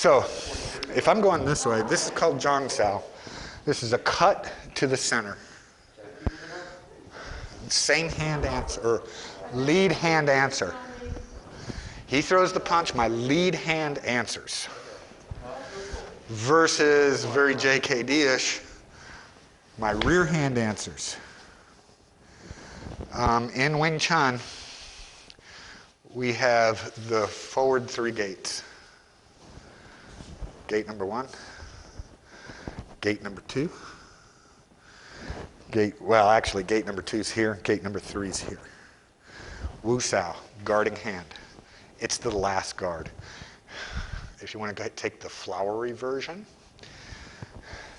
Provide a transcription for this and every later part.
So if I'm going this way, this is called Zhang Sao. This is a cut to the center. Same hand answer, or lead hand answer. He throws the punch, my lead hand answers. Versus very JKD-ish, my rear hand answers. In Wing Chun, we have the forward 3 gates. Gate number 1, gate number 2, gate number 2 is here, gate number 3 is here. Wu Sao, guarding hand. It's the last guard. If you want to take the flowery version,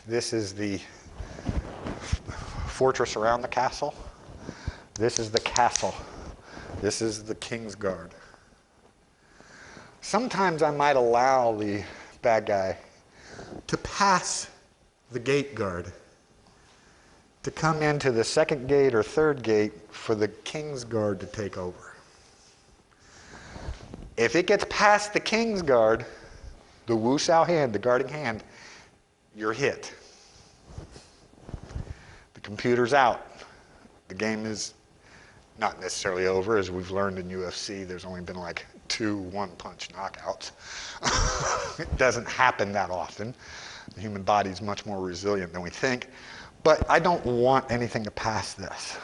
this is the fortress around the castle. This is the castle. This is the king's guard. Sometimes I might allow the bad guy to pass the gate guard, to come into the 2nd gate or 3rd gate for the king's guard to take over. If it gets past the king's guard, the Wu Sao hand, the guarding hand, you're hit. The computer's out. The game is not necessarily over. As we've learned in UFC, there's only been like 2 one-punch knockouts. It doesn't happen that often. The human body is much more resilient than we think. But I don't want anything to pass this.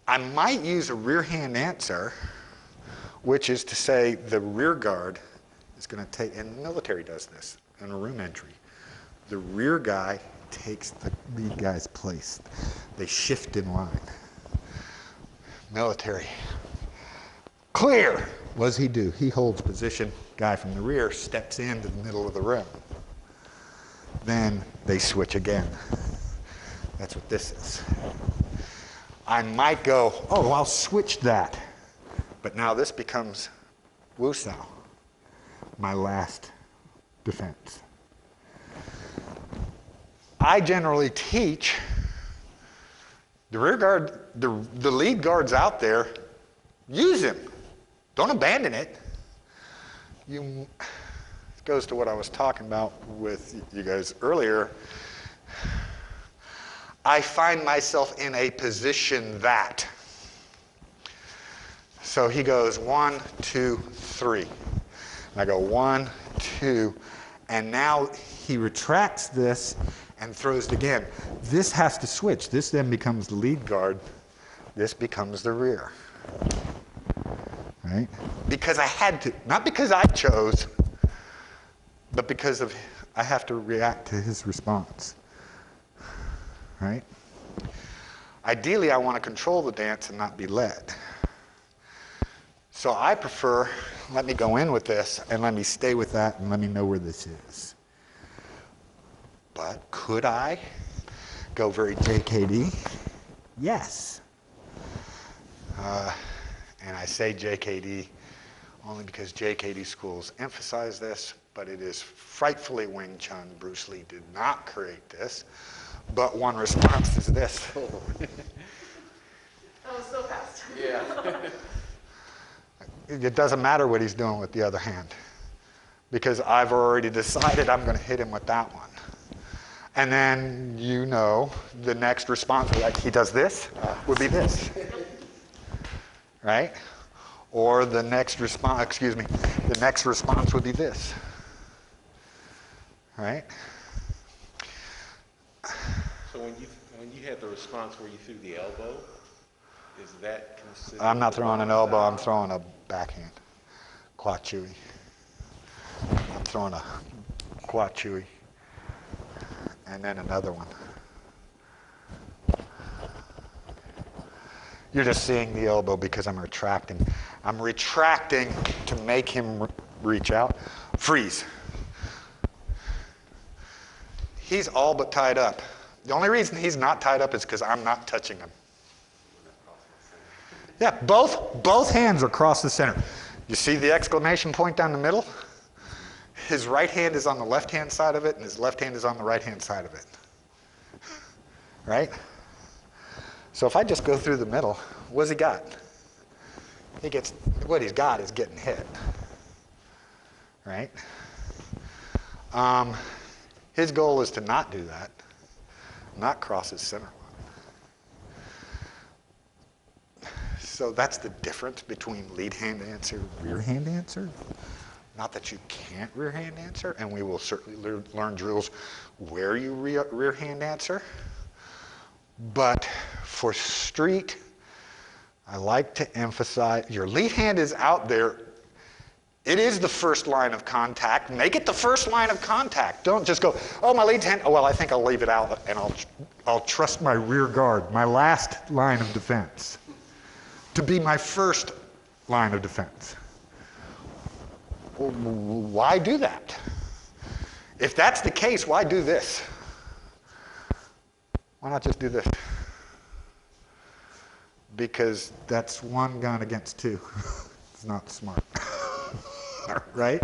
I might use a rear hand answer, which is to say the rear guard is going to take, and the military does this in a room entry. The rear guy takes the lead guy's place. They shift in line. Military. Clear. What does he do? He holds position. Guy from the rear steps into the middle of the room. Then they switch again. That's what this is. I might go, oh, I'll switch that. But now this becomes Wu Sao, my last defense. I generally teach the rear guard, the lead guard's out there, use him. Don't abandon it. It goes to what I was talking about with you guys earlier. I find myself in a position that. So he goes 1, 2, 3. And I go 1, 2, and now he retracts this and throws it again. This has to switch. This then becomes the lead guard. This becomes the rear. Right? Because I had to, not because I chose, but because of I have to react to his response. Right? Ideally, I want to control the dance and not be led. So I prefer, let me go in with this and let me stay with that and let me know where this is. But could I go very JKD? Yes. And I say JKD only because JKD schools emphasize this, but it is frightfully Wing Chun. Bruce Lee did not create this. But one response is this. That was so fast. Yeah. It doesn't matter what he's doing with the other hand, because I've already decided I'm going to hit him with that one. And then, you know, the next response, like he does this, would be this. Right? Or the next response, the next response would be this. Right? So when you had the response where you threw the elbow, is that considered? I'm not throwing an elbow, I'm throwing a backhand. Kwa Chui. I'm throwing a Kwa Chui. And then another one. You're just seeing the elbow because I'm retracting. I'm retracting to make him reach out. Freeze. He's all but tied up. The only reason he's not tied up is because I'm not touching him. Yeah, both hands are across the center. You see the exclamation point down the middle? His right hand is on the left-hand side of it, and his left hand is on the right-hand side of it. Right? So if I just go through the middle, what's he got? What he's got is getting hit. right? His goal is to not do that, not cross his center line. So that's the difference between lead hand answer and rear hand answer. Not that you can't rear hand answer, and we will certainly learn drills where you rear hand answer. But for street, I like to emphasize your lead hand is out there. It is the first line of contact. Make it the first line of contact. Don't just go, oh, my lead hand, oh, well, I think I'll leave it out and I'll trust my rear guard, my last line of defense, to be my first line of defense. Well, why do that? If that's the case, why do this? Why not just do this? Because that's one gun against two. It's not smart. Right?